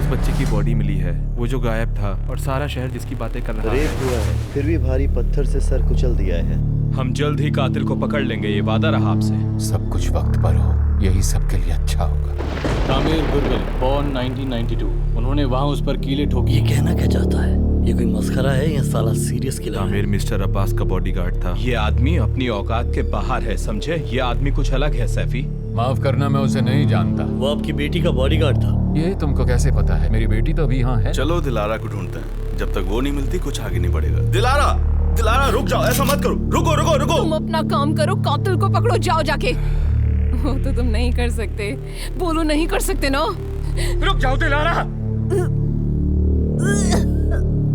उस बच्चे की बॉडी मिली है, वो जो गायब था, और सारा शहर जिसकी बातें कर रहा रेप हुआ है, फिर भी भारी पत्थर से सर कुचल दिया है। हम जल्द ही कातिल को पकड़ लेंगे, ये वादा रहा आपसे। सब कुछ वक्त पर हो, यही सबके लिए अच्छा होगा। तामिर गुरबिल, बॉर्न 1992। उन्होंने वहां उस पर कीले ठोकी। ये कहना क्या चाहता है? ये कोई मस्खरा है या साला सीरियस किलर है? तामिर मिस्टर अब्बास का बॉडीगार्ड था। ये आदमी अपनी औकात के बाहर है, समझे? ये आदमी कुछ अलग है सैफी। माफ करना, मैं उसे नहीं जानता। वो आपकी बेटी का बॉडीगार्ड था। ये तुमको कैसे पता है? मेरी बेटी तो अभी यहाँ है। चलो दिलारा को ढूंढते हैं, जब तक वो नहीं मिलती कुछ आगे नहीं बढ़ेगा। दिलारा, दिलारा रुक जाओ, ऐसा मत करो, रुको रुको रुको। तुम अपना काम करो, कातिल को पकड़ो, जाओ जाके। वो तो तुम नहीं कर सकते, बोलो नहीं कर सकते ना। रुक जाओ दिलारा।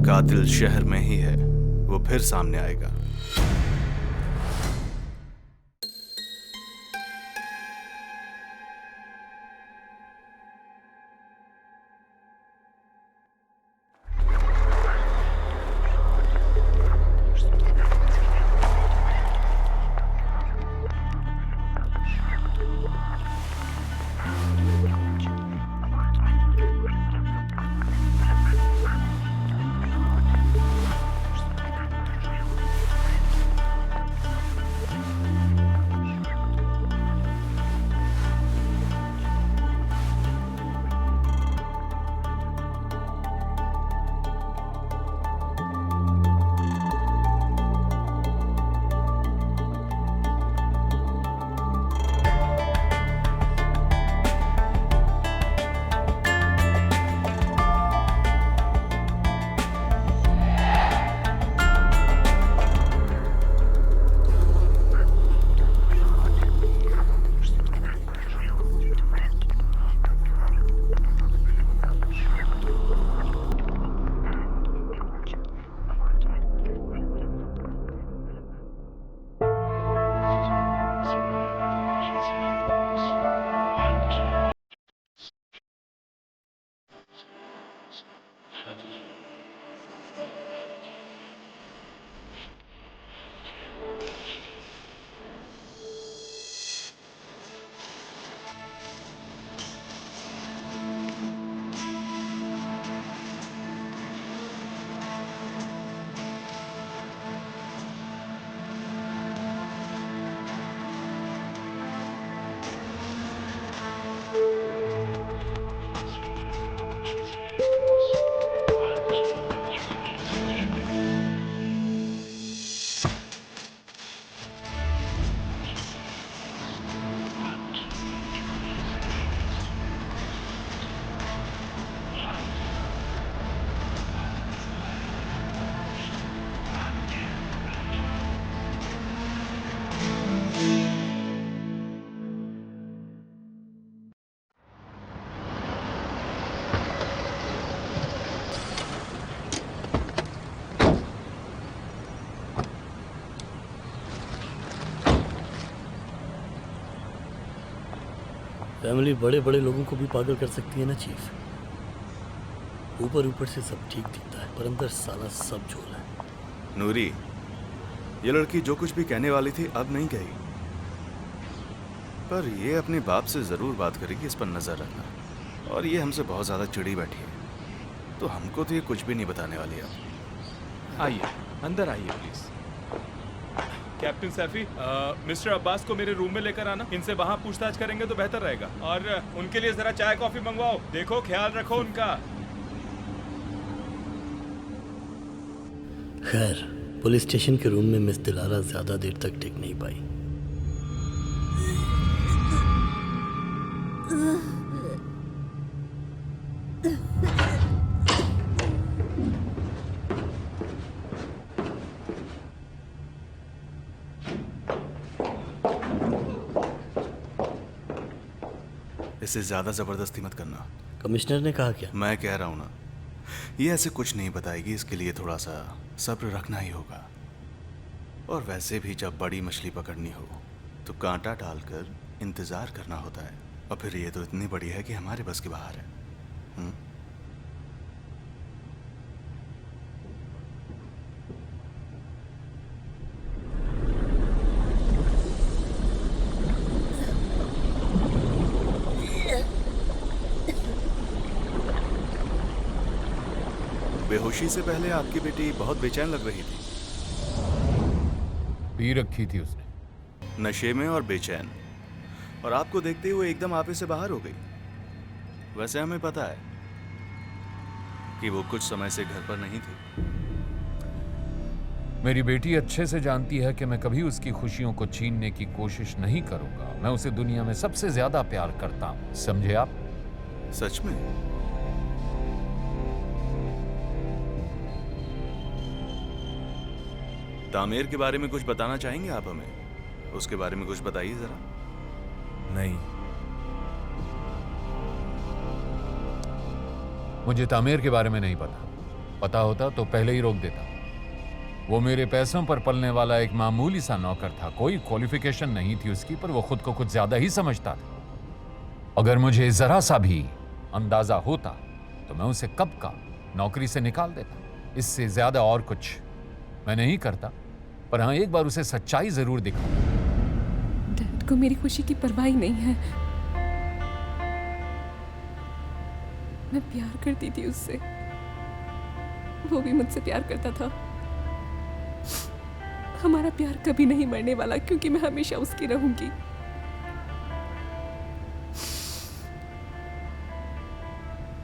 कातिल शहर में ही है, वो फिर सामने आएगा। फैमिली बड़े बड़े लोगों को भी पागल कर सकती है ना चीफ। ऊपर ऊपर से सब ठीक दिखता है, पर अंदर साला सब झोल है। नूरी, ये लड़की जो कुछ भी कहने वाली थी अब नहीं कही, पर ये अपने बाप से जरूर बात करेगी, इस पर नजर रखना। और ये हमसे बहुत ज्यादा चिड़ी बैठी है, तो हमको तो ये कुछ भी नहीं बताने वाली अब। आइए अंदर आइए please. Captain Saifi, mister Abbas को मेरे रूम में लेकर आना। इनसे वहाँ पूछताछ करेंगे तो बेहतर रहेगा। और उनके लिए जरा चाय कॉफी मंगवाओ। देखो ख्याल रखो उनका। खैर, पुलिस स्टेशन के रूम में मिस दिलारा ज्यादा देर तक टिक नहीं पाई। इससे ज्यादा जबरदस्ती मत करना। कमिश्नर ने कहा क्या? मैं कह रहा हूं ना, ये ऐसे कुछ नहीं बताएगी, इसके लिए थोड़ा सा सब्र रखना ही होगा। और वैसे भी जब बड़ी मछली पकड़नी हो तो कांटा डालकर इंतजार करना होता है, और फिर ये तो इतनी बड़ी है कि हमारे बस के बाहर है। बेहोशी से पहले आपकी बेटी बहुत बेचैन लग रही थी। पी रखी थी उसने। नशे में और बेचैन, और आपको देखते ही वो एकदम आपे से बाहर हो गई। वैसे हमें पता है कि वो कुछ समय से घर पर नहीं थी। मेरी बेटी अच्छे से जानती है कि मैं कभी उसकी खुशियों को छीनने की कोशिश नहीं करूंगा। मैं उसे दुनिया में सबसे ज्यादा प्यार करता हूं, समझे आप? सच में? तामेर के बारे में कुछ बताना चाहेंगे आप हमें? उसके बारे में कुछ बताइए जरा। नहीं, मुझे तामेर के बारे में नहीं पता। पता होता तो पहले ही रोक देता। वो मेरे पैसों पर पलने वाला एक मामूली सा नौकर था। कोई क्वालिफिकेशन नहीं थी उसकी, पर वो खुद को कुछ ज्यादा ही समझता था। अगर मुझे जरा सा भी अंदाजा होता तो मैं उसे कब का नौकरी से निकाल देता। इससे ज्यादा और कुछ मैं नहीं करता, पर हाँ, एक बार उसे सच्चाई जरूर दिखाऊं। डैड को मेरी खुशी की परवाह ही नहीं है। मैं प्यार करती थी उससे, वो भी मुझसे प्यार करता था। हमारा प्यार कभी नहीं मरने वाला, क्योंकि मैं हमेशा उसकी रहूंगी।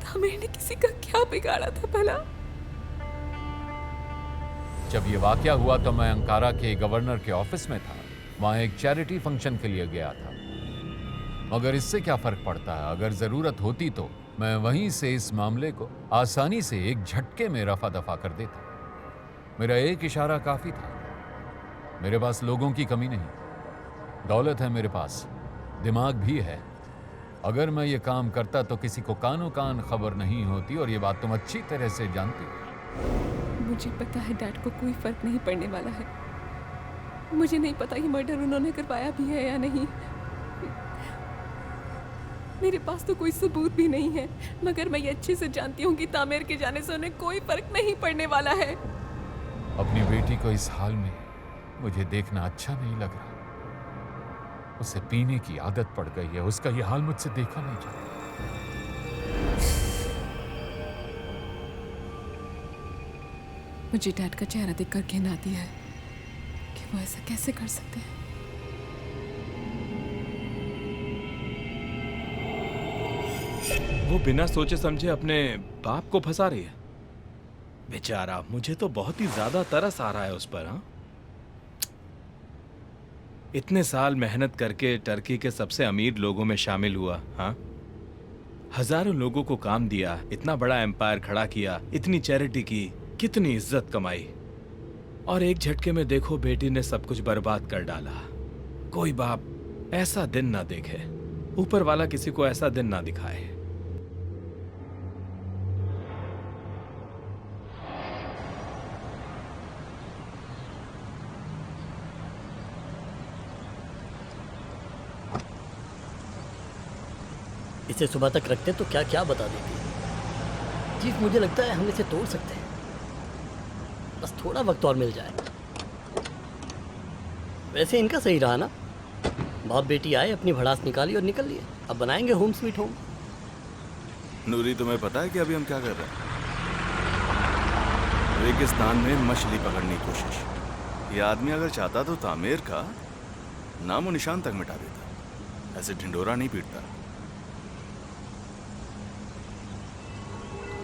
तामेर ने किसी का क्या बिगाड़ा था भला? जब ये वाकया हुआ तो मैं अंकारा के गवर्नर के ऑफिस में था। वहां एक चैरिटी फंक्शन के लिए गया था। मगर इससे क्या फर्क पड़ता है? अगर जरूरत होती तो मैं वहीं से इस मामले को आसानी से एक झटके में रफा दफा कर देता। मेरा एक इशारा काफी था। मेरे पास लोगों की कमी नहीं, दौलत है मेरे पास, दिमाग भी है। अगर मैं ये काम करता तो किसी को कानो कान खबर नहीं होती, और ये बात तुम अच्छी तरह से जानती हो। मुझे पता है डैड को कोई फर्क नहीं पड़ने वाला है। मुझे नहीं पता कि मर्डर उन्होंने करवाया भी है या नहीं। मेरे पास तो कोई सबूत भी नहीं है, मगर मैं ये अच्छे से जानती हूँ कि तामेर के जाने से उन्हें कोई फर्क नहीं पड़ने वाला है। अपनी बेटी को इस हाल में मुझे देखना अच्छा नहीं लग रहा। उसे पीने की आदत पड़ गई है। उसका ये हाल मुझसे देखा नहीं जाता। मुझे डैड का चेहरा देखकर घिन आती है कि वो ऐसा कैसे कर सकते हैं। वो बिना सोचे समझे अपने बाप को फंसा रही है। बेचारा, मुझे तो बहुत ही ज्यादा तरस आ रहा है उस पर। हाँ, इतने साल मेहनत करके टर्की के सबसे अमीर लोगों में शामिल हुआ। हाँ, हजारों लोगों को काम दिया, इतना बड़ा एम्पायर खड़ा किया, इतनी चैरिटी की, कितनी इज्जत कमाई, और एक झटके में देखो बेटी ने सब कुछ बर्बाद कर डाला। कोई बाप ऐसा दिन ना देखे, ऊपर वाला किसी को ऐसा दिन ना दिखाए। इसे सुबह तक रखते तो क्या क्या बता देती। चीफ, मुझे लगता है हम इसे तोड़ सकते हैं, बस थोड़ा वक्त और मिल जाए। वैसे इनका सही रहा ना, बाप बेटी आए, अपनी भड़ास निकाली और निकल लिए। अब बनाएंगे होम स्वीट होम। नूरी, तुम्हें पता है कि अभी हम क्या कर रहे हैं? रेगिस्तान में मछली पकड़ने की कोशिश। ये आदमी अगर चाहता तो तामेर का नामो निशान तक मिटा देता। ऐसे ढिंडोरा नहीं पीटता।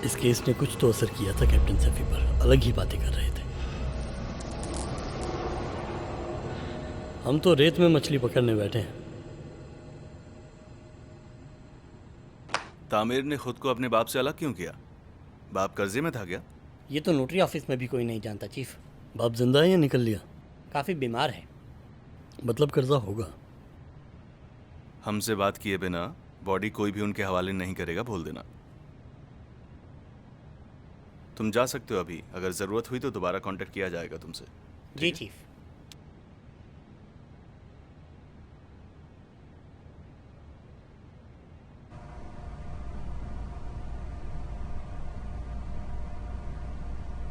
इस केस ने कुछ तो असर किया था कैप्टन सैफी पर। अलग ही बातें कर रहे थे। हम तो रेत में मछली पकड़ने बैठे हैं। तामेर ने खुद को अपने बाप से अलग क्यों किया? बाप कर्जे में था क्या? ये तो नोटरी ऑफिस में भी कोई नहीं जानता चीफ। बाप जिंदा है या निकल लिया? काफ़ी बीमार है। मतलब कर्जा होगा। हमसे बात किए बिना बॉडी कोई भी उनके हवाले नहीं करेगा, बोल देना। तुम जा सकते हो अभी। अगर ज़रूरत हुई तो दोबारा कांटेक्ट किया जाएगा तुमसे। जी चीफ।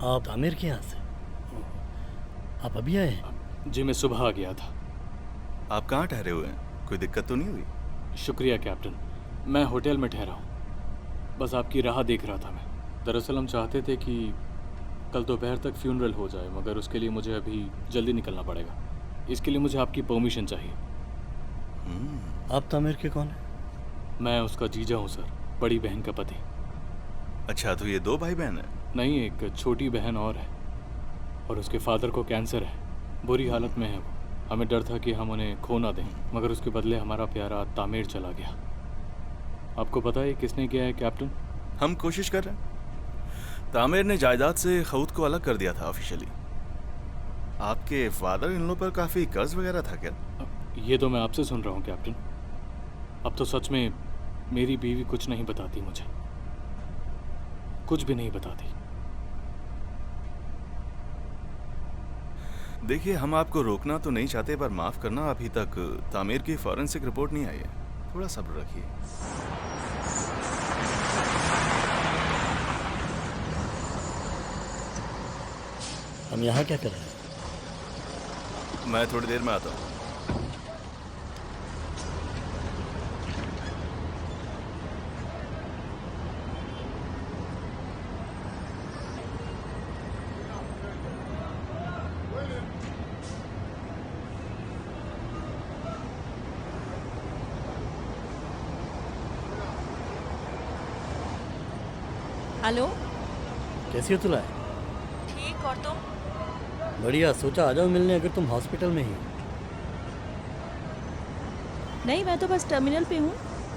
आप आमिर के यहाँ से? आप अभी आए हैं? जी, मैं सुबह आ गया था। आप कहाँ ठहरे हुए हैं? कोई दिक्कत तो नहीं हुई? शुक्रिया कैप्टन, मैं होटल में ठहरा हूँ। बस आपकी राह देख रहा था मैं। दरअसल हम चाहते थे कि कल दोपहर तक फ्यूनरल हो जाए, मगर उसके लिए मुझे अभी जल्दी निकलना पड़ेगा। इसके लिए मुझे आपकी परमिशन चाहिए। आप तामिर के कौन हैं? मैं उसका जीजा हूँ सर, बड़ी बहन का पति। अच्छा, तो ये 2 भाई बहन है? नहीं, एक छोटी बहन और है, और उसके फादर को कैंसर है, बुरी हालत में है वो। हमें डर था कि हम उन्हें खो ना दें, मगर उसके बदले हमारा प्यारा तामिर चला गया। आपको पता है किसने किया है कैप्टन? हम कोशिश कर रहे हैं। तामिर ने जायदाद से खौद को अलग कर दिया था ऑफिशियली। आपके फादर इन लोगों पर काफी कर्ज वगैरह था क्या? ये तो मैं आपसे सुन रहा हूँ कैप्टन। अब तो सच में मेरी बीवी कुछ नहीं बताती मुझे, कुछ भी नहीं बताती। देखिए, हम आपको रोकना तो नहीं चाहते, पर माफ करना, अभी तक तामिर की फॉरेंसिक रिपोर्ट नहीं आई है। थोड़ा सब्र रखिए। हम यहाँ क्या कर रहे हैं? मैं थोड़ी देर में आता हूँ। हेलो। कैसी हो तुला? ठीक, और तुम? बढ़िया, सोचा आ जाओ मिलने अगर तुम हॉस्पिटल में ही। नहीं, मैं तो बस टर्मिनल पे हूँ।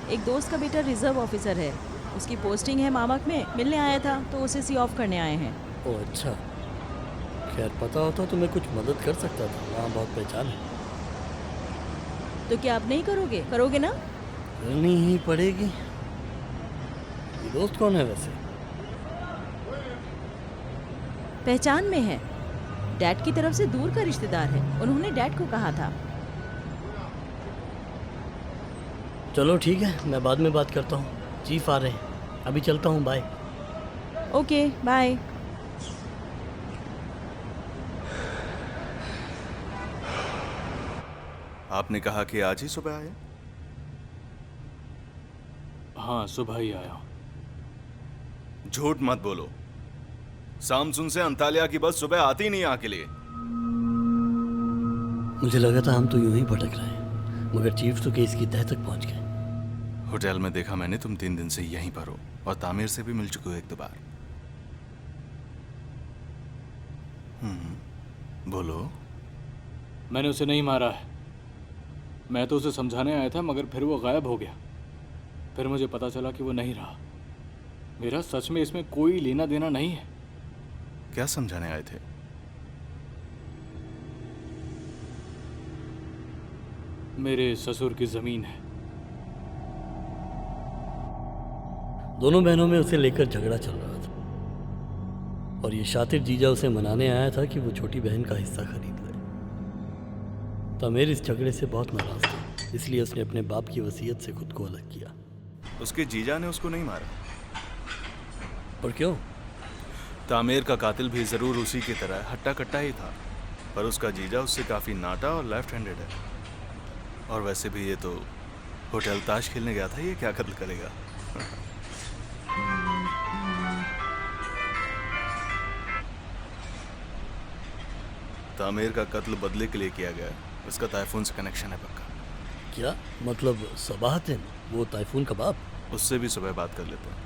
एक दोस्त का बेटा रिजर्व ऑफिसर है, उसकी पोस्टिंग है मामक में, मिलने आया था तो उसे सी ऑफ करने आए हैं। ओह अच्छा, खैर पता होता तो मैं कुछ मदद कर सकता था, वहाँ बहुत पहचान है। तो क्या आप नहीं करोगे? करोगे ना? करनी ही पड़ेगी। ये दोस्त कौन है वैसे? पहचान में है, डैड की तरफ से दूर का रिश्तेदार है, उन्होंने डैड को कहा था। चलो ठीक है, मैं बाद में बात करता हूँ, चीफ आ रहे हैं। अभी चलता हूँ, बाय। Okay bye. आपने कहा कि आज ही सुबह आए? हाँ, सुबह ही आया। झूठ मत बोलो। सामसुन से अंतालिया की बस सुबह आती नहीं यहाँ के लिए। मुझे लगा था हम तो यूं ही भटक रहे हैं, मगर चीफ तो केस की तह तक पहुंच गए। होटल में देखा मैंने, तुम 3 दिन से यहीं पर हो, और तामिर से भी मिल चुके हो 1-2 बार। बोलो। मैंने उसे नहीं मारा है, मैं तो उसे समझाने आया था, मगर फिर वो गायब हो गया। फिर मुझे पता चला कि वो नहीं रहा। मेरा सच में इसमें कोई लेना देना नहीं है। क्या समझाने आए थे? मेरे ससुर की जमीन है। दोनों बहनों में उसे लेकर झगड़ा चल रहा था, और ये शातिर जीजा उसे मनाने आया था कि वो छोटी बहन का हिस्सा खरीद ले। तामिर इस झगड़े से बहुत नाराज था, इसलिए उसने अपने बाप की वसीयत से खुद को अलग किया। उसके जीजा ने उसको नहीं मारा? और क्यों? तामिर का कातिल भी जरूर उसी की तरह हट्टा कट्टा ही था, पर उसका जीजा उससे काफी नाटा और लेफ्ट हैंडेड है। और वैसे भी ये तो होटल ताश खेलने गया था, ये क्या कत्ल करेगा? तामिर का कत्ल बदले के लिए किया गया, उसका ताइफून से कनेक्शन है पक्का। क्या मतलब? सबाहतिन, वो ताइफून का बाप? उससे भी सुबह बात कर लेते हैं।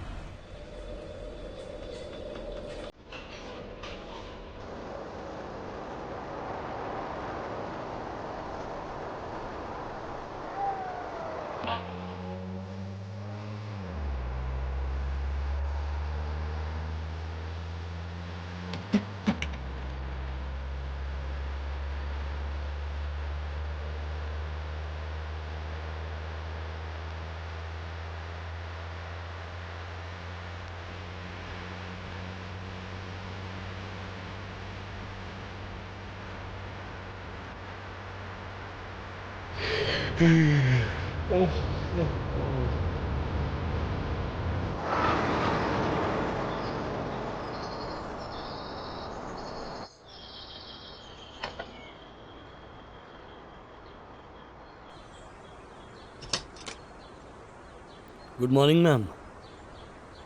गुड मॉर्निंग मैम,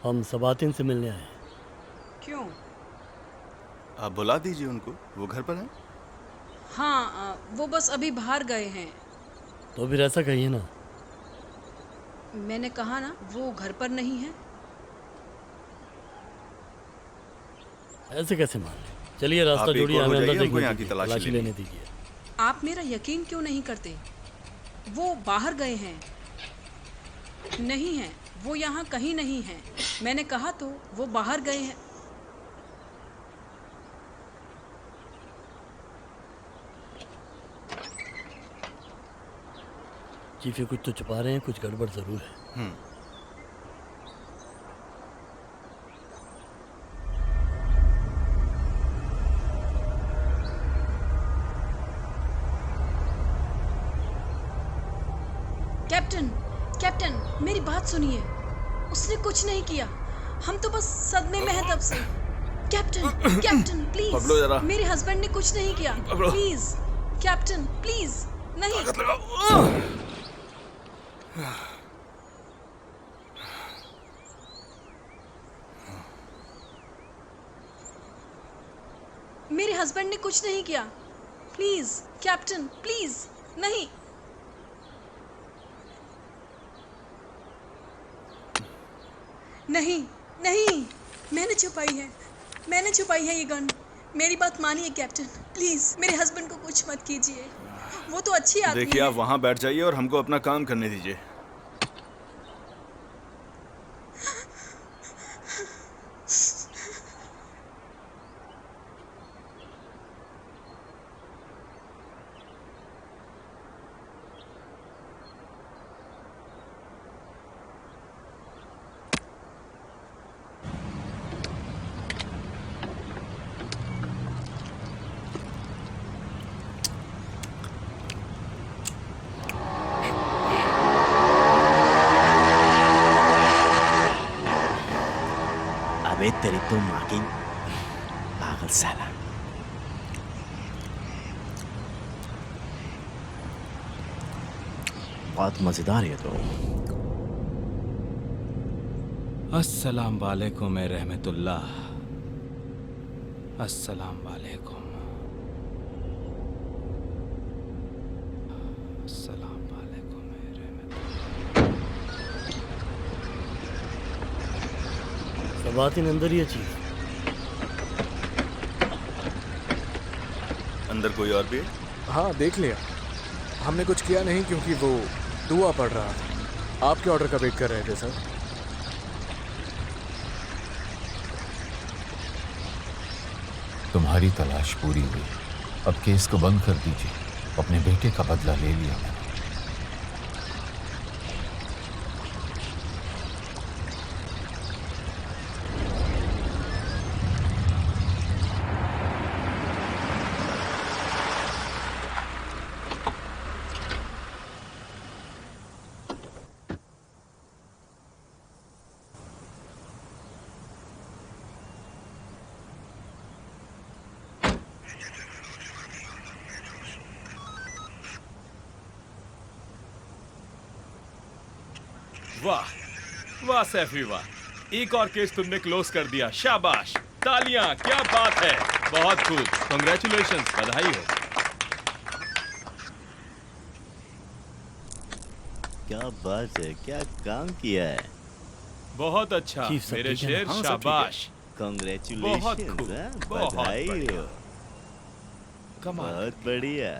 हम सबातिन से मिलने आए हैं। क्यों? आप बुला दीजिए उनको, वो घर पर हैं। हाँ, वो बस अभी बाहर गए हैं। तो फिर ऐसा कहिए ना। मैंने कहा ना, वो घर पर नहीं है। ऐसे कैसे मान लें? चलिए रास्ता आप एक जोड़िए, और हो हमें अंदर जाइए, हमको देखने यहाँ की दीजिए, तलाशी तलाशी लेनी लेने दीजिए। आप मेरा यकीन क्यों नहीं करते? वो बाहर गए हैं। नहीं है, वो यहाँ कहीं नहीं है। मैंने कहा तो, वो बाहर गए हैं। चीफ ये कुछ तो छुपा रहे हैं, कुछ गड़बड़ जरूर है। कैप्टन, कैप्टन, मेरी बात सुनिए। उसने कुछ नहीं किया। हम तो बस सदमे में हैं तब से। कैप्टन, कैप्टन पकड़ो जरा। प्लीज, मेरे हस्बैंड ने कुछ नहीं किया। Please captain, please. नहीं, मेरे हस्बैंड ने कुछ नहीं किया। Please captain, please. नहीं, नहीं, नहीं, मैंने छुपाई है। मैंने छुपाई है ये गन। मेरी बात मानिए कैप्टन, प्लीज मेरे हस्बैंड को कुछ मत कीजिए। वो तो अच्छी आदमी देखिए, है। आप वहाँ बैठ जाइए और हमको अपना काम करने दीजिए। अबे तेरी तो माँ की पागल साला। बहुत मजेदार है तो। अस्सलाम वालेकुम रहमतुल्लाह। अस्सलाम वालेकुम। अस्सलाम वालेकुम रहमतुल्लाह। सब बात इन अंदर ही है चीफ। अंदर कोई और भी है? हाँ देख लिया, हमने कुछ किया नहीं क्योंकि वो दुआ पढ़ रहा था। आपके ऑर्डर का वेट कर रहे थे सर। तुम्हारी तलाश पूरी हुई, अब केस को बंद कर दीजिए। अपने बेटे का बदला ले लिया मैंने। वाह वाह सैफी वाह, एक और केस तुमने क्लोज कर दिया। शाबाश, तालियां, क्या बात है। बहुत खूब, कांग्रेचुलेशंस, बधाई हो। क्या बात है, क्या काम किया है। बहुत अच्छा चीफ सब मेरे ठीक है ना? शेर, हाँ, सब ठीक है। शाबाश। बहुत कांग्रेचुलेशन, खूब, बहुत बधाई बढ़िया। हो। कमाल। बहुत बढ़िया।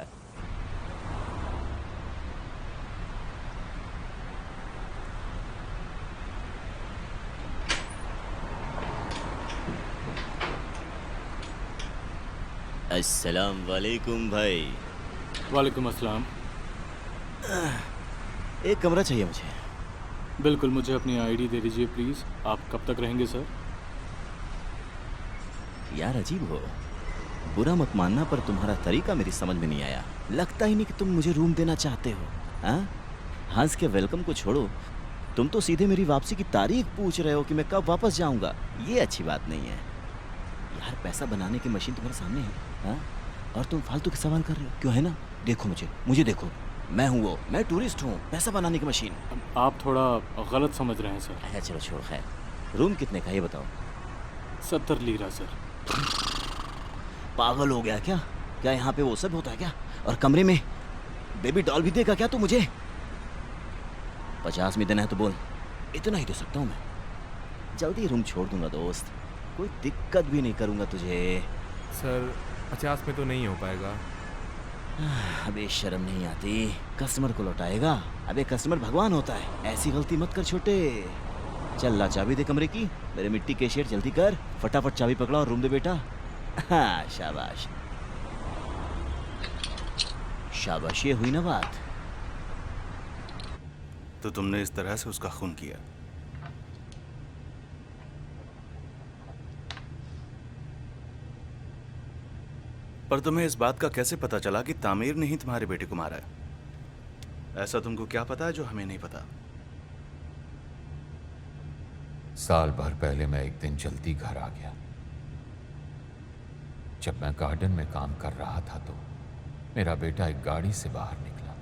अस्सलाम वालेकुम भाई। वालेकुम अस्सलाम। एक कमरा चाहिए मुझे। बिल्कुल, मुझे अपनी आईडी दे दीजिए प्लीज़। आप कब तक रहेंगे सर? यार अजीब हो, बुरा मत मानना पर तुम्हारा तरीका मेरी समझ में नहीं आया। लगता ही नहीं कि तुम मुझे रूम देना चाहते हो। हाँ, हंस के वेलकम को छोड़ो, तुम तो सीधे मेरी वापसी की तारीख पूछ रहे हो कि मैं कब वापस जाऊंगा। ये अच्छी बात नहीं है यार। पैसा बनाने की मशीन तुम्हारे सामने है, हाँ? और तुम फालतू के सवाल कर रहे हो, क्यों है ना? देखो मुझे देखो, मैं हूँ वो, मैं टूरिस्ट हूँ, पैसा बनाने की मशीन। आप थोड़ा गलत समझ रहे हैं सर। चलो छोड़, खैर। रूम कितने का ये बताओ। 70 लीरा सर। पागल हो गया क्या? क्या यहाँ पे वो सब होता है क्या? और कमरे में बेबी डॉल भी देगा क्या तू मुझे? 50 में देना है तो बोल, इतना ही दे सकता हूँ मैं। जल्दी रूम छोड़ दूंगा दोस्त, कोई दिक्कत भी नहीं करूंगा तुझे। सर 50 में तो नहीं हो पाएगा। अबे शर्म नहीं आती? कस्टमर को लौटाएगा? अबे कस्टमर भगवान होता है, ऐसी गलती मत कर छोटे। चल ला चाबी दे कमरे की। मेरे मिट्टी के शेर जल्दी कर, फटाफट चाबी पकड़ा और रूम दे बेटा। हाँ शाबाश शाबाश, ये हुई ना बात। तो तुमने इस तरह से उसका खून किया? पर तुम्हें इस बात का कैसे पता चला कि तामीर ने ही तुम्हारे बेटे को मारा है? ऐसा तुमको क्या पता है जो हमें नहीं पता? साल भर पहले मैं एक दिन जल्दी घर आ गया। जब मैं गार्डन में काम कर रहा था तो मेरा बेटा एक गाड़ी से बाहर निकला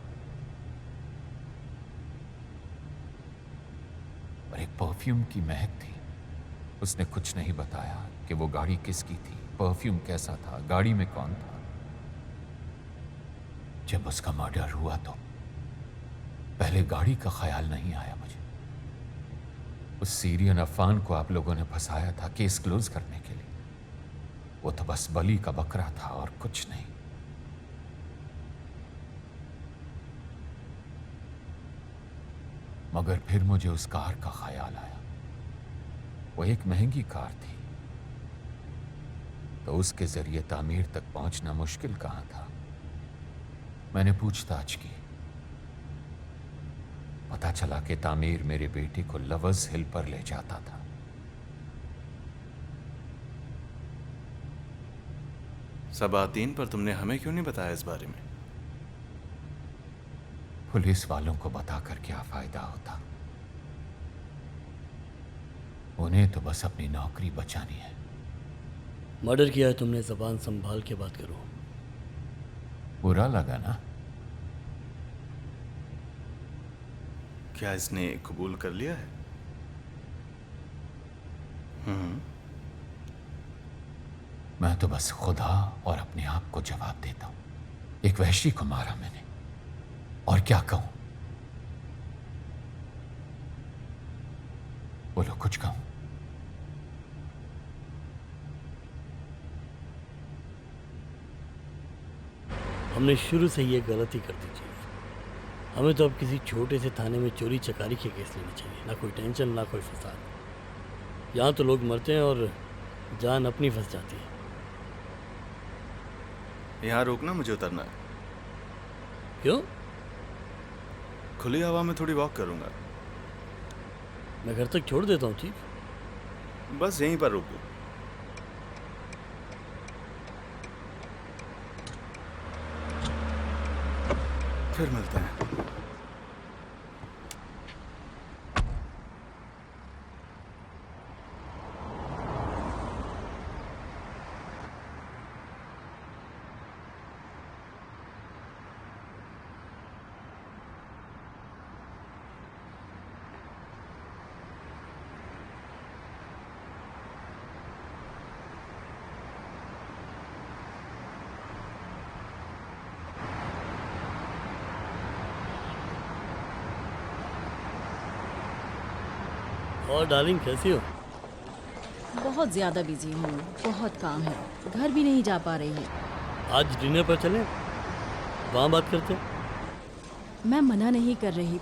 और एक परफ्यूम की महक थी। उसने कुछ नहीं बताया कि वो गाड़ी किसकी थी, परफ्यूम कैसा था, गाड़ी में कौन था। जब उसका मर्डर हुआ तो पहले गाड़ी का ख्याल नहीं आया मुझे। उस सीरियन अफान को आप लोगों ने फंसाया था केस क्लोज करने के लिए। वो तो बस बलि का बकरा था और कुछ नहीं। मगर फिर मुझे उस कार का ख्याल आया। वो एक महंगी कार थी, तो उसके जरिए तामीर तक पहुंचना मुश्किल कहां था। मैंने पूछताछ की, पता चला कि तामीर मेरे बेटे को लवर्स हिल पर ले जाता था। सबातीन, पर तुमने हमें क्यों नहीं बताया इस बारे में? पुलिस वालों को बताकर क्या फायदा होता? उन्हें तो बस अपनी नौकरी बचानी है। मर्डर किया है तुमने, जबान संभाल के बात करो। बुरा लगा ना? क्या इसने कबूल कर लिया है? मैं तो बस खुदा और अपने आप को जवाब देता हूं। एक वहशी को मारा मैंने, और क्या कहूं? बोलो, कुछ कहूं? हमने शुरू से ये गलती कर दी चीफ। हमें तो अब किसी छोटे से थाने में चोरी चकारी के केस लेने चाहिए। ना कोई टेंशन, ना कोई फसाद। यहाँ तो लोग मरते हैं और जान अपनी फंस जाती है। यहाँ रोकना, मुझे उतरना है। क्यों? खुली हवा में थोड़ी वॉक करूंगा। मैं घर तक छोड़ देता हूँ चीफ। बस यहीं पर रुको। फिर मिलते हैं। और डार्लिंग कैसी हो? बहुत ज़्यादा बिजी हूँ, बहुत काम है, घर भी नहीं जा पा रही है। आज डिनर पर चलें, वहाँ बात करते हैं। मैं मना नहीं कर रही,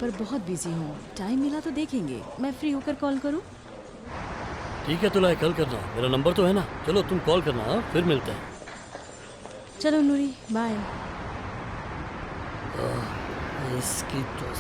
पर बहुत बिजी हूँ। टाइम मिला तो देखेंगे। मैं फ्री होकर कॉल करूँ? ठीक है, तो लाए कल करना। मेरा नंबर तो है ना? चलो तुम कॉल करना। हाँ, फिर मिलते हैं। चलो नूरी, बाय। इसकी तो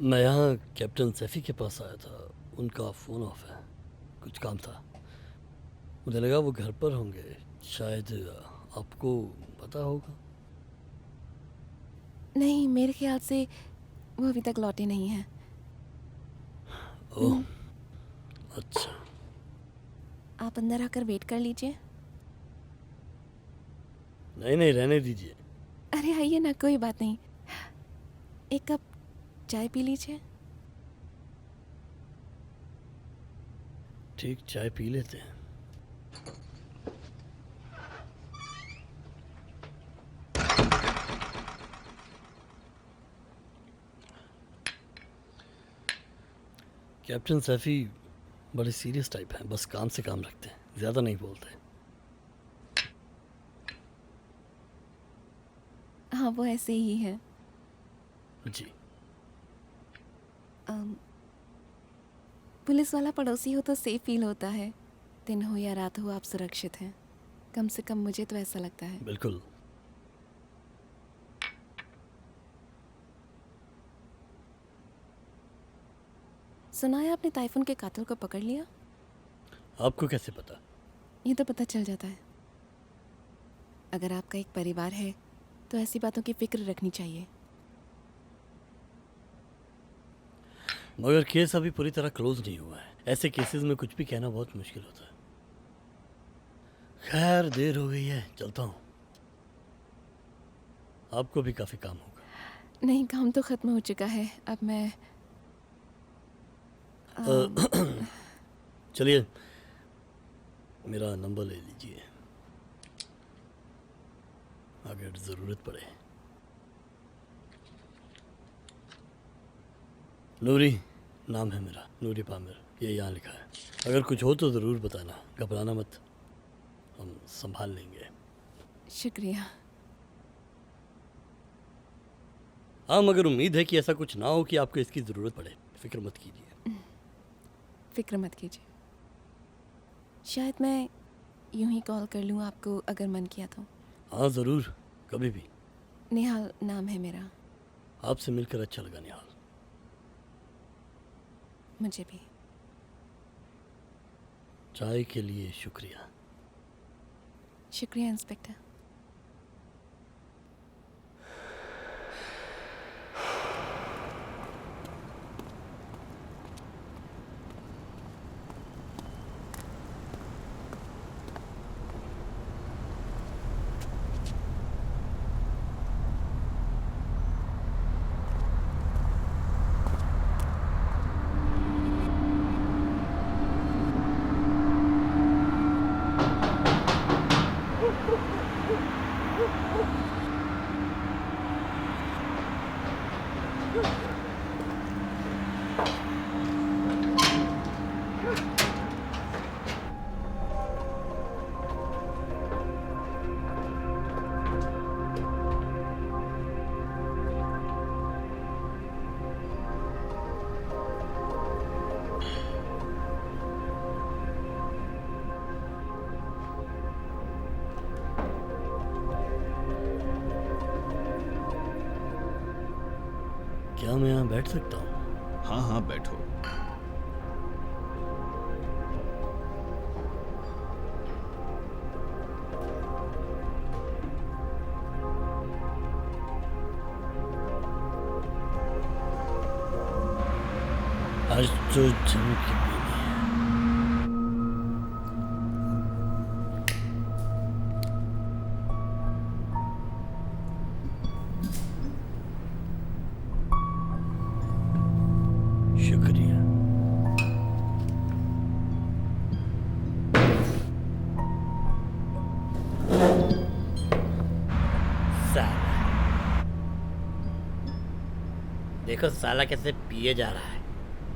मैं यहाँ कैप्टन सैफी के पास आया था। उनका फ़ोन ऑफ है, कुछ काम था। मुझे लगा वो घर पर होंगे, शायद आपको पता होगा। नहीं, मेरे ख्याल से वो अभी तक लौटे नहीं हैं। ओह, अच्छा। आप अंदर आकर वेट कर लीजिए। नहीं नहीं, रहने दीजिए। अरे आइए ना, कोई बात नहीं। एक कप चाय पी लीजिए। ठीक, चाय पी लेते हैं। कैप्टन सैफी बड़े सीरियस टाइप हैं, बस काम से काम रखते हैं, ज़्यादा नहीं बोलते। हाँ, वो ऐसे ही है। जी। पुलिस वाला पड़ोसी हो तो सेफ फील होता है। दिन हो या रात हो, आप सुरक्षित हैं। कम से कम मुझे तो ऐसा लगता है। बिल्कुल। सुना है आपने ताइफून के कातिल को पकड़ लिया? आपको कैसे पता? ये तो पता चल जाता है। अगर आपका एक परिवार है तो ऐसी बातों की फिक्र रखनी चाहिए। मगर केस अभी पूरी तरह क्लोज नहीं हुआ है। ऐसे केसेस में कुछ भी कहना बहुत मुश्किल होता है। खैर, देर हो गई है, चलता हूँ। आपको भी काफी काम होगा। नहीं, काम तो खत्म हो चुका है। अब मैं चलिए, मेरा नंबर ले लीजिए अगर जरूरत पड़े। नूरी नाम है मेरा, नूरी पामिर, ये यहाँ लिखा है। अगर कुछ हो तो ज़रूर बताना, घबराना मत, हम संभाल लेंगे। शुक्रिया। हाँ, मगर उम्मीद है कि ऐसा कुछ ना हो कि आपको इसकी ज़रूरत पड़े। फिक्र मत कीजिए। फिक्र मत कीजिए। शायद मैं यूं ही कॉल कर लूँ आपको अगर मन किया तो। हाँ ज़रूर, कभी भी। निहाल नाम है मेरा। आपसे मिलकर अच्छा लगा निहाल। मुझे भी। चाय के लिए शुक्रिया। शुक्रिया इंस्पेक्टर। क्या मैं यहाँ बैठ सकता हूँ? हाँ हाँ, बैठो। आज तो जम के पीनी है। शुक्रिया। साला, देखो साला कैसे पिए जा रहा है।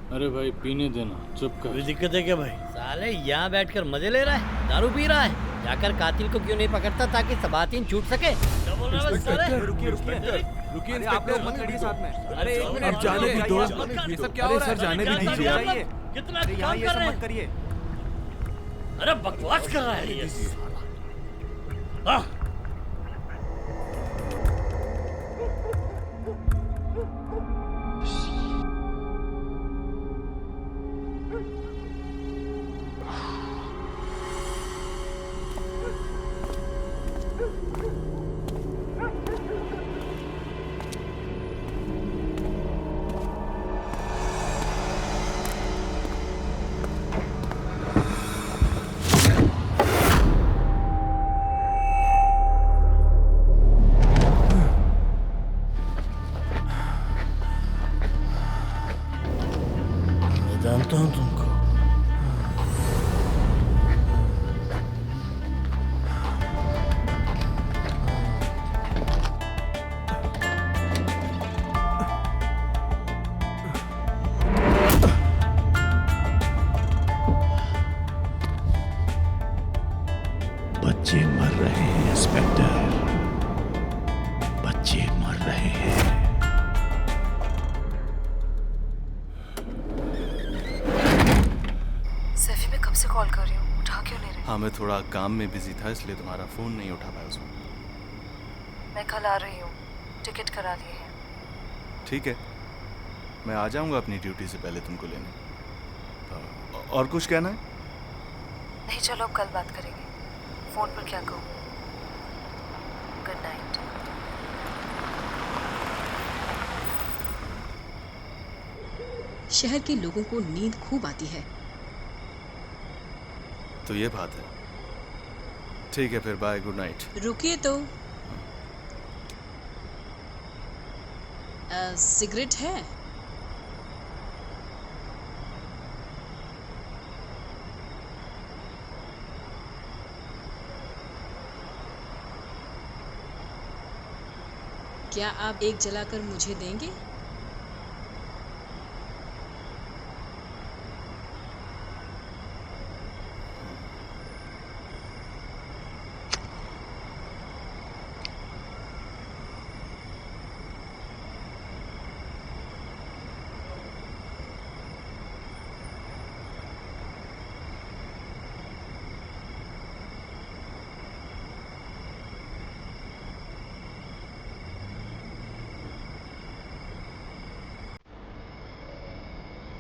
अरे भाई पीने देना, चुप कर। कोई दिक्कत है क्या भाई? साले यहाँ बैठकर मजे ले रहा है, दारू पी रहा है। जाकर कातिल को क्यों नहीं पकड़ता ताकि सबातीन छूट सके? क्या बोल रहा है साले? रुकिए आप लोग मत लड़िए साथ में। अरे एक मिनट, अब जाने भी दो। ये सब क्या हो रहा है? सर जाने भी दीजिए। कितना काम कर रहे हैं? करिए। अरे बकवास कर रहा है ये साला। इंस्पेक्टर, बच्चे मर रहे हैं। सैफी, मैं कब से कॉल कर रही हूँ, उठा क्यों नहीं रहे? हाँ, मैं थोड़ा काम में बिजी था, इसलिए तुम्हारा फ़ोन नहीं उठा पाया उसमें। मैं कल आ रही हूँ, टिकट करा लिए हैं। ठीक है, मैं आ जाऊंगा अपनी ड्यूटी से पहले तुमको लेने। और कुछ कहना है? नहीं, चलो अब कल बात करेंगे। फोन पर क्या कहूँ? Good night. शहर के लोगों को नींद खूब आती है। तो ये बात है। ठीक है फिर, बाय, गुड नाइट। रुकिए तो, सिगरेट है? क्या आप एक जलाकर मुझे देंगे?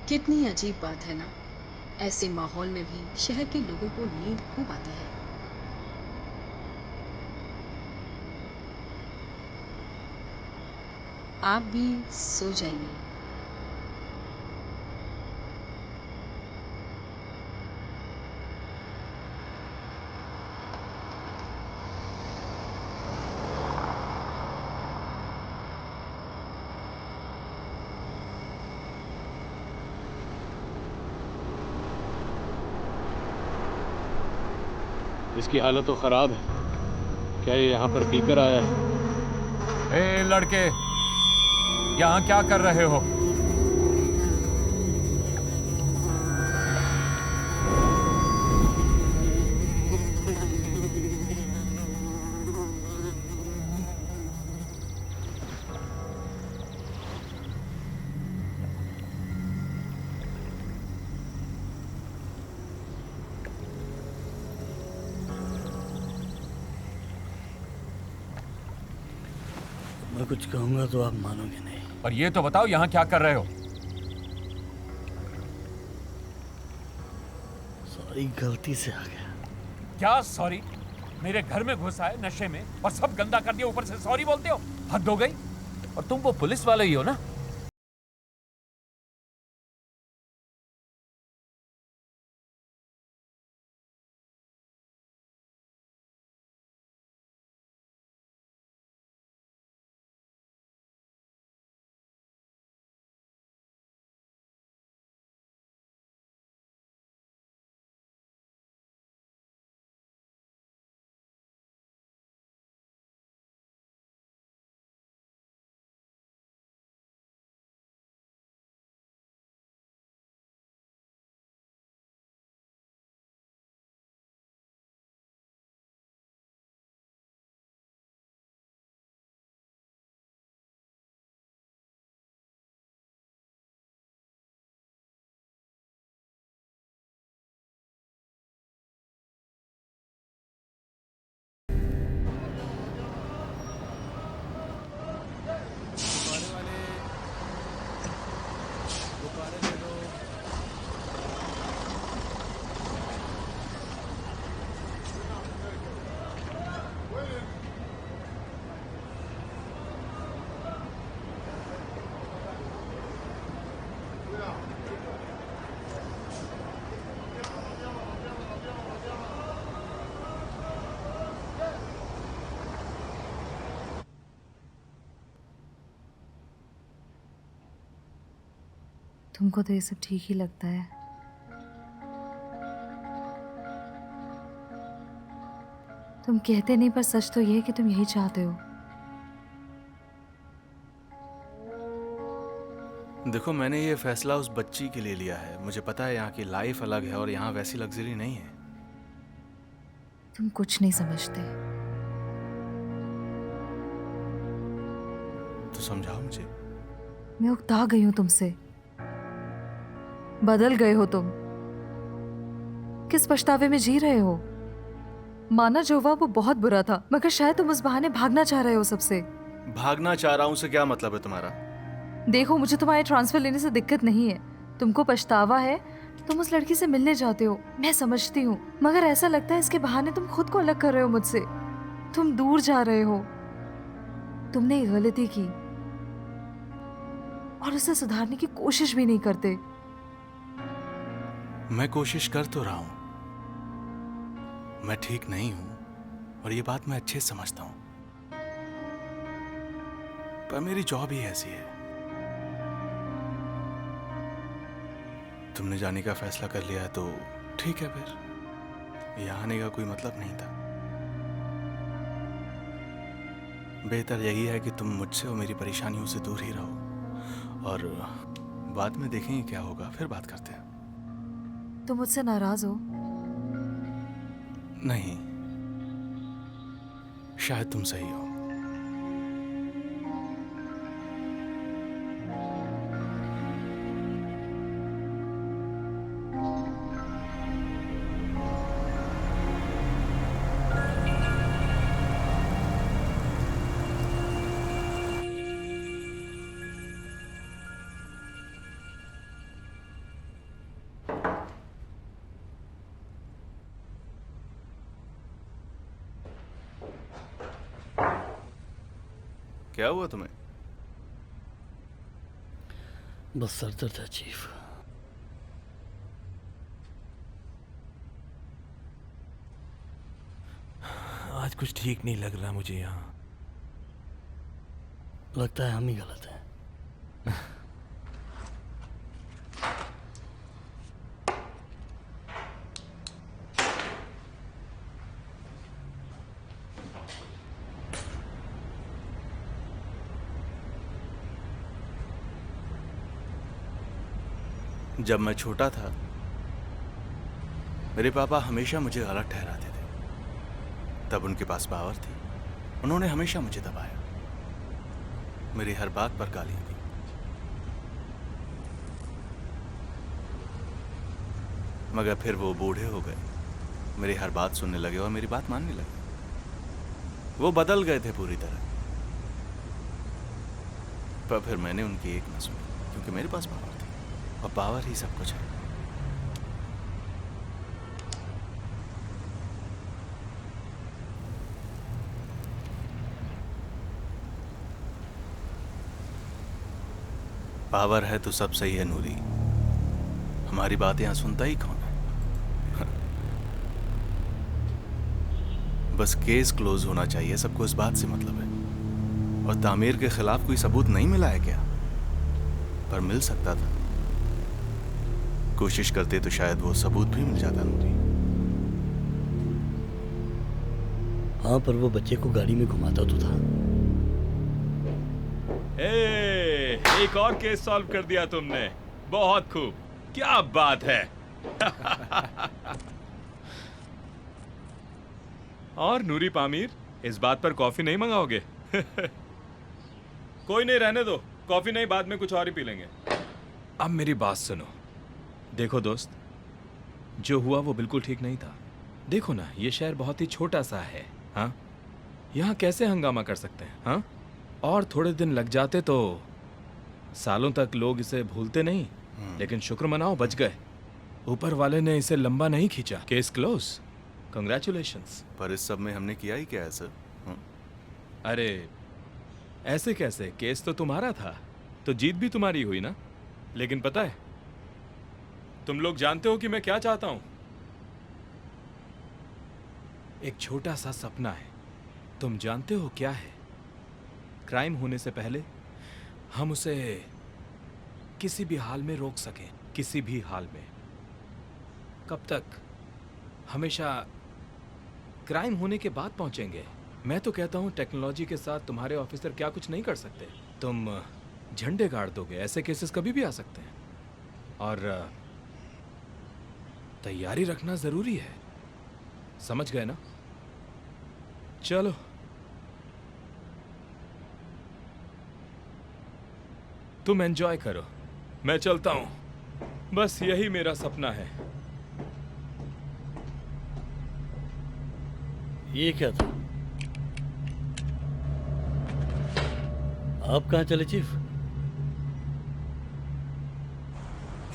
कितनी अजीब बात है ना, ऐसे माहौल में भी शहर के लोगों को नींद खूब आती है। आप भी सो जाइए। इसकी हालत तो खराब है। क्या ये यहाँ पर पीकर आया है? ए लड़के, यहाँ क्या कर रहे हो? मैं कुछ कहूंगा तो आप मानोगे नहीं। पर ये तो बताओ, यहाँ क्या कर रहे हो? सॉरी, गलती से आ गया। क्या सॉरी? मेरे घर में घुसा है नशे में और सब गंदा कर दिया, ऊपर से सॉरी बोलते हो? हद हो गई। और तुम वो पुलिस वाले ही हो ना? तुमको तो ये सब ठीक ही लगता है। तुम कहते नहीं, पर सच तो ये है कि तुम यही चाहते हो। देखो, मैंने ये फैसला उस बच्ची के लिए लिया है। मुझे पता है यहाँ की लाइफ अलग है और यहाँ वैसी लग्जरी नहीं है। तुम कुछ नहीं समझते। तो समझाओ मुझे। मैं उकता गई हूं तुमसे। बदल गए हो तुम। किस पछतावे में जी रहे हो? माना जो हुआ वो बहुत बुरा था, मगर शायद तुम उस बहाने भागना चाह रहे हो सबसे। भागना चाह रहा हूं से क्या मतलब है तुम्हारा? देखो, मुझे तुम्हारे ट्रांसफर लेने से दिक्कत नहीं है। तुमको पछतावा है, तुम उस लड़की से मिलने जाते हो, मैं समझती हूँ, मगर ऐसा लगता है इसके बहाने तुम खुद को अलग कर रहे हो मुझसे। तुम दूर जा रहे हो। तुमने एक गलती की और उसे सुधारने की कोशिश भी नहीं करते। मैं कोशिश कर तो रहा हूं। मैं ठीक नहीं हूं और ये बात मैं अच्छे से समझता हूं, पर मेरी जॉब ही ऐसी है। तुमने जाने का फैसला कर लिया है तो ठीक है, फिर यहाँ आने का कोई मतलब नहीं था। बेहतर यही है कि तुम मुझसे और मेरी परेशानियों से दूर ही रहो, और बाद में देखेंगे क्या होगा, फिर बात करते हैं। तुम मुझसे नाराज हो? नहीं, शायद तुम सही हो। क्या हुआ तुम्हें? बस सर दर्द है चीफ। आज कुछ ठीक नहीं लग रहा मुझे यहाँ। लगता है हम ही गलत हैं। जब मैं छोटा था, मेरे पापा हमेशा मुझे गलत ठहराते थे। तब उनके पास पावर थी, उन्होंने हमेशा मुझे दबाया, मेरी हर बात पर गालियां दी। मगर फिर वो बूढ़े हो गए, मेरी हर बात सुनने लगे और मेरी बात मानने लगे। वो बदल गए थे पूरी तरह, पर फिर मैंने उनकी एक न सुनी, क्योंकि मेरे पास पावर थी और पावर ही सब कुछ है। पावर है तो सब सही है नूरी, हमारी बातें यहां सुनता ही कौन है? बस केस क्लोज होना चाहिए, सबको इस बात से मतलब है। और तामीर के खिलाफ कोई सबूत नहीं मिला है क्या? पर मिल सकता था, कोशिश करते तो शायद वो सबूत भी मिल जाता नूरी। हाँ, पर वो बच्चे को गाड़ी में घुमाता तो था। एक और केस सॉल्व कर दिया तुमने, बहुत खूब, क्या बात है। और नूरी पामीर, इस बात पर कॉफी नहीं मंगाओगे? कोई नहीं, रहने दो, कॉफी नहीं, बाद में कुछ और ही पी लेंगे। अब मेरी बात सुनो। देखो दोस्त, जो हुआ वो बिल्कुल ठीक नहीं था। देखो ना, ये शहर बहुत ही छोटा सा है, हाँ? यहाँ कैसे हंगामा कर सकते हैं, हाँ? और थोड़े दिन लग जाते तो सालों तक लोग इसे भूलते नहीं। लेकिन शुक्र मनाओ, बच गए। ऊपर वाले ने इसे लंबा नहीं खींचा। Case close, congratulations. पर इस सब में हमने किया ही क्या है सर? अरे ऐसे कैसे? केस तो तुम्हारा था, तो जीत भी तुम्हारी हुई ना। लेकिन पता है, तुम लोग जानते हो कि मैं क्या चाहता हूं? एक छोटा सा सपना है। तुम जानते हो क्या है? क्राइम होने से पहले हम उसे किसी भी हाल में रोक सकें, किसी भी हाल में। कब तक? हमेशा क्राइम होने के बाद पहुंचेंगे। मैं तो कहता हूं टेक्नोलॉजी के साथ तुम्हारे ऑफिसर क्या कुछ नहीं कर सकते। तुम झंडे गाड़ दोगे, ऐसे केसेस कभी भी आ सकते हैं। और तैयारी रखना जरूरी है, समझ गए ना? चलो। तुम एंजॉय करो, मैं चलता हूँ। बस यही मेरा सपना है। ये क्या था? आप कहाँ चले चीफ?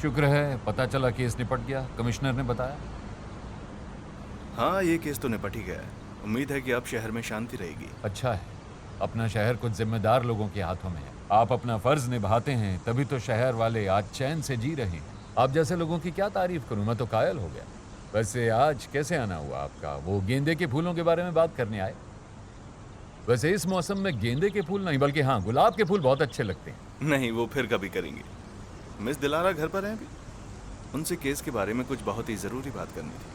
शुक्र है पता चला केस निपट गया, कमिश्नर ने बताया। हाँ, ये केस तो निपट ही गया है। उम्मीद है कि अब शहर में शांति रहेगी। अच्छा है, अपना शहर कुछ जिम्मेदार लोगों के हाथों में है। आप अपना फर्ज निभाते हैं तभी तो शहर वाले आज चैन से जी रहे हैं। आप जैसे लोगों की क्या तारीफ करूं, मैं तो कायल हो गया। वैसे आज कैसे आना हुआ आपका? वो गेंदे के फूलों के बारे में बात करने आए? वैसे इस मौसम में गेंदे के फूल नहीं, बल्कि हाँ, गुलाब के फूल बहुत अच्छे लगते हैं। नहीं, वो फिर कभी करेंगे। मिस दिलारा घर पर हैं अभी? उनसे केस के बारे में कुछ बहुत ही जरूरी बात करनी थी।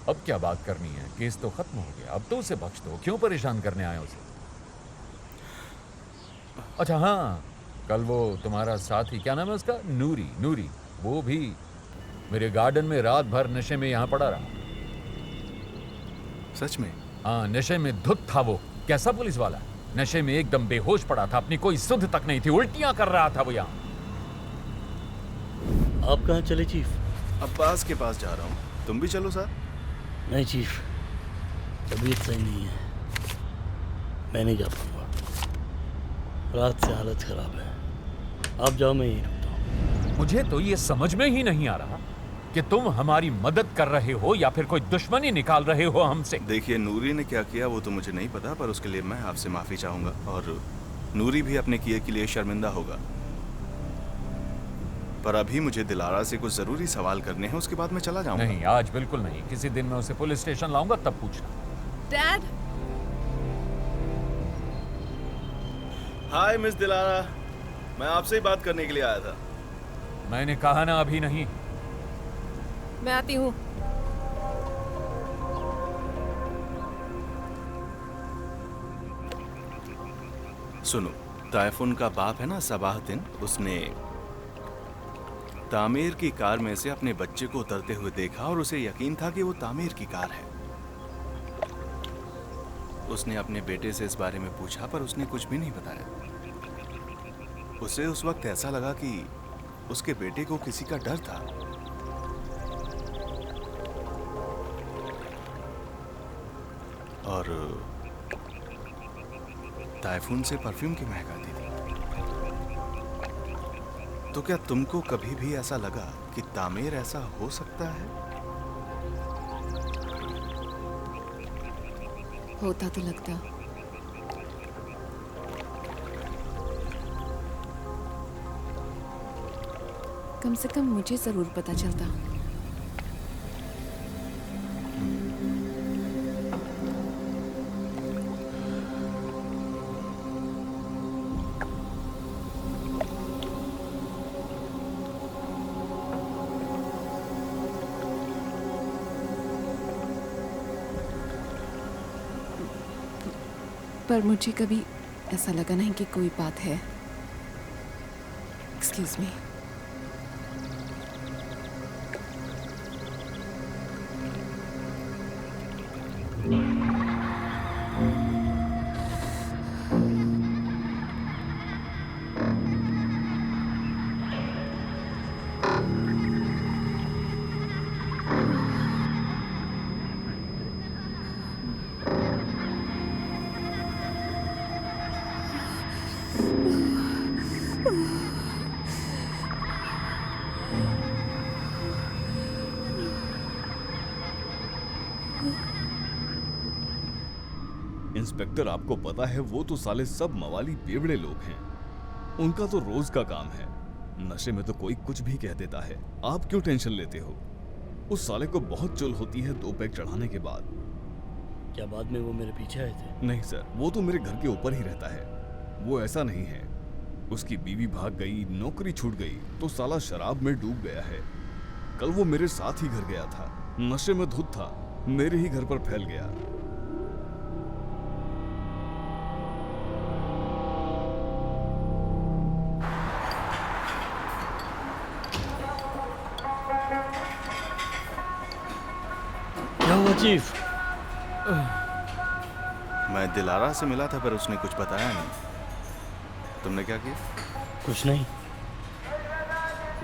अब क्या बात करनी है? केस तो खत्म हो गया, अब तो उसे बख्श दो। क्यों परेशान करने आए उसे? अच्छा हाँ, कल वो तुम्हारा साथी, क्या नाम है उसका, नूरी, वो भी मेरे गार्डन में रात भर नशे में यहाँ पड़ा रहा। सच में? हाँ, नशे में धुत था वो। कैसा पुलिस वाला? नशे में एकदम बेहोश पड़ा था, अपनी कोई सुध तक नहीं थी, उल्टियां कर रहा था वो यहाँ। आप कहाँ चले चीफ? अब्बास के पास जा रहा हूँ, तुम भी चलो साथ। नहीं चीफ, तबीयत सही नहीं है, मैं नहीं जा पाऊंगा। रात से हालत खराब है, आप जाओ, मैं यहीं रुकता हूँ। मुझे तो ये समझ में ही नहीं आ रहा कि तुम हमारी मदद कर रहे हो या फिर कोई दुश्मनी निकाल रहे हो हमसे। देखिए, नूरी ने क्या किया वो तो मुझे नहीं पता, पर उसके लिए मैं आपसे माफी चाहूंगा और नूरी भी अपने किए के लिए शर्मिंदा होगा। पर अभी मुझे दिलारा से कुछ जरूरी सवाल करने हैं, उसके बाद मैं चला जाऊंगा। नहीं, आज बिल्कुल नहीं। किसी दिन मैं उसे पुलिस स्टेशन लाऊंगा, तब पूछना। डैड। हाय मिस दिलारा, मैं आपसे ही बात करने के लिए आया था। मैंने कहा ना अभी नहीं। मैं आती हूँ। सुनो, ताइफून का बाप है ना सबाहतिन, उसने तामीर की कार में से अपने बच्चे को उतरते हुए देखा और उसे यकीन था कि वो तामीर की कार है। उसने अपने बेटे से इस बारे में पूछा, पर उसने कुछ भी नहीं बताया। उसे उस वक्त ऐसा लगा कि उसके बेटे को किसी का डर था। और ताइफून से परफ्यूम की महक आती थी। तो क्या तुमको कभी भी ऐसा लगा कि तामीर ऐसा हो सकता है? होता तो लगता। कम से कम मुझे जरूर पता चलता। पर मुझे कभी ऐसा लगा नहीं कि कोई बात है। Excuse me. इंस्पेक्टर, आपको पता है वो तो साले सब मवाली बेवड़े लोग हैं। उनका तो रोज का काम है। नशे में तो कोई कुछ भी कह देता है। आप क्यों टेंशन लेते हो? उस साले को बहुत चुल होती है 2 पैक चढ़ाने के बाद। क्या बाद में वो मेरे पीछे आए थे? नहीं सर, वो तो मेरे घर के ऊपर ही रहता है। वो ऐसा नहीं है। उसकी बीवी भाग गई, नौकरी छूट गई, तो साला शराब में डूब गया है। कल वो मेरे साथ ही घर गया था, नशे में धुत था, मेरे ही घर पर फैल गया। क्या हुआ चीफ? मैं दिलारा से मिला था, पर उसने कुछ बताया नहीं। तुमने क्या किया? कुछ नहीं।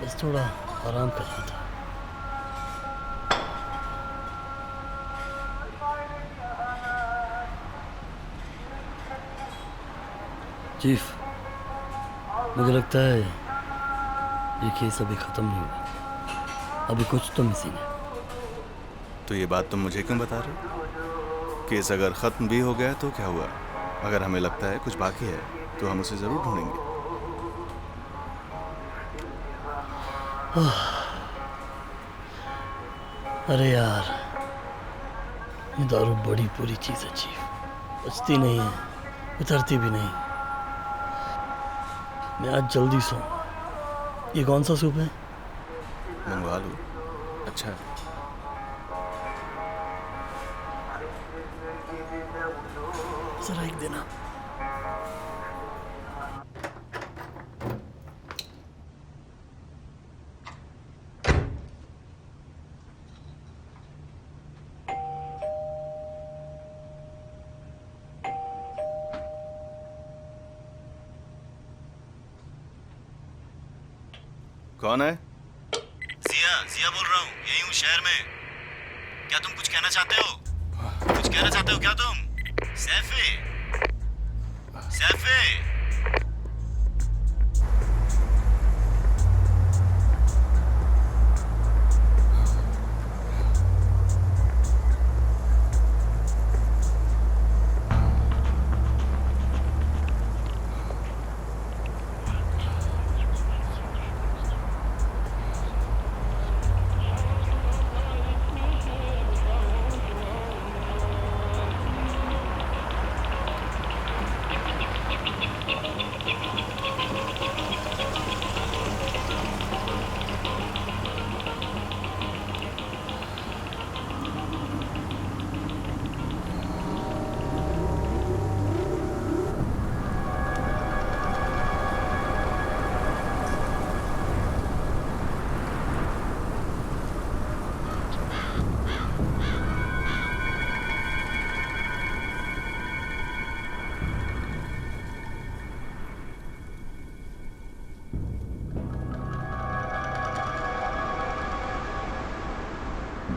बस थोड़ा आराम कर रहा था। चीफ, मुझे लगता है ये केस अभी ख़त्म नहीं हुआ, अभी कुछ तो मिसिंग है। तो ये बात तुम मुझे क्यों बता रहे हो? केस अगर ख़त्म भी हो गया तो क्या हुआ? अगर हमें लगता है कुछ बाकी है तो हम उसे ज़रूर ढूंढेंगे। अरे यार, ये दारू बड़ी बुरी चीज़ है चीफ, बचती नहीं है, उतरती भी नहीं। मैं आज जल्दी सो। ये कौन सा सूप है? मंगवा लो। अच्छा है। जरा एक देना। कौन है? जिया बोल रहा हूँ, यही हूँ शहर में। क्या तुम कुछ कहना चाहते हो? कुछ कहना चाहते हो क्या तुम? सैफी, सैफी।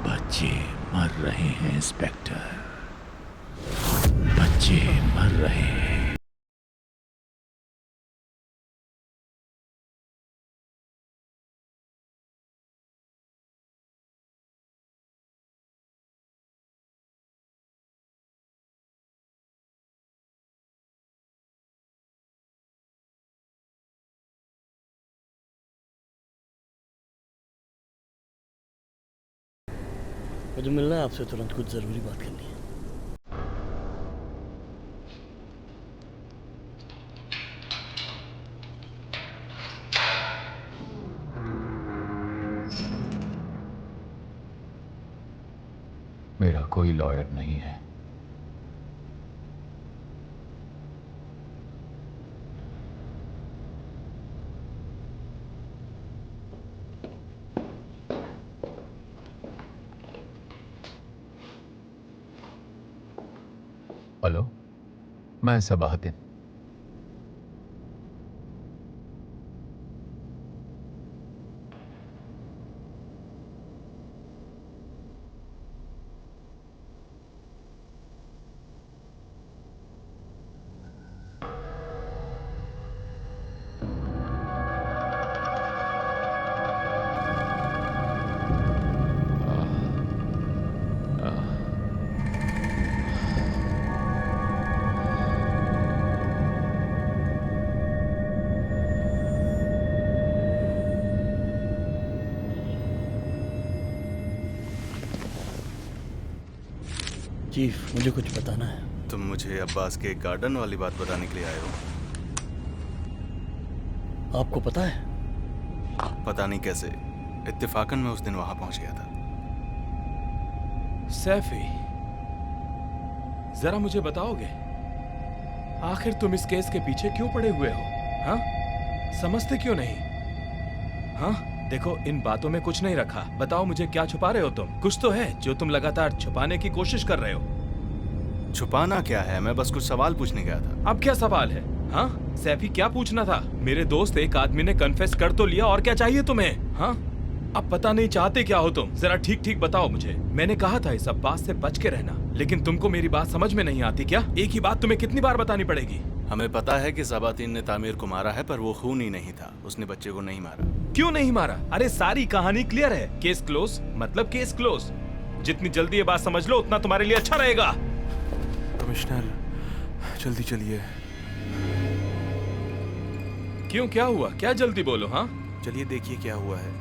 बच्चे मर रहे हैं इंस्पेक्टर, बच्चे मर रहे हैं। मुझे मिलना है आपसे तुरंत, कुछ ज़रूरी बात करनी है। मेरा कोई लॉयर नहीं है। हेलो, मैं सबाहद्दीन। चीफ, मुझे कुछ बताना है। तुम मुझे अब्बास के गार्डन वाली बात बताने के लिए आए हो? आपको पता है? पता नहीं कैसे, इत्तेफाकन मैं उस दिन वहां पहुंच गया था। सैफी, जरा मुझे बताओगे आखिर तुम इस केस के पीछे क्यों पड़े हुए हो? हाँ, समझते क्यों नहीं? हाँ, देखो, इन बातों में कुछ नहीं रखा। बताओ मुझे, क्या छुपा रहे हो तुम? कुछ तो है जो तुम लगातार छुपाने की कोशिश कर रहे हो। छुपाना क्या है? मैं बस कुछ सवाल पूछने गया था। अब क्या सवाल है? हाँ सैफी, क्या पूछना था? मेरे दोस्त एक आदमी ने कन्फेस कर तो लिया, और क्या चाहिए तुम्हें? हाँ, अब पता नहीं चाहते क्या हो तुम। जरा ठीक ठीक बताओ मुझे। मैंने कहा था इस सब बात से बच के रहना, लेकिन तुमको मेरी बात समझ में नहीं आती क्या? एक ही बात तुम्हें कितनी बार बतानी पड़ेगी? हमें पता है कि ज़बातीन ने तामीर को मारा है, पर वो खून ही नहीं था। उसने बच्चे को नहीं मारा। क्यों नहीं मारा? अरे सारी कहानी क्लियर है। केस क्लोज मतलब केस क्लोज। जितनी जल्दी ये बात समझ लो उतना तुम्हारे लिए अच्छा रहेगा। कमिश्नर जल्दी चलिए। क्यों, क्या हुआ? क्या जल्दी बोलो। हाँ चलिए देखिए क्या हुआ है।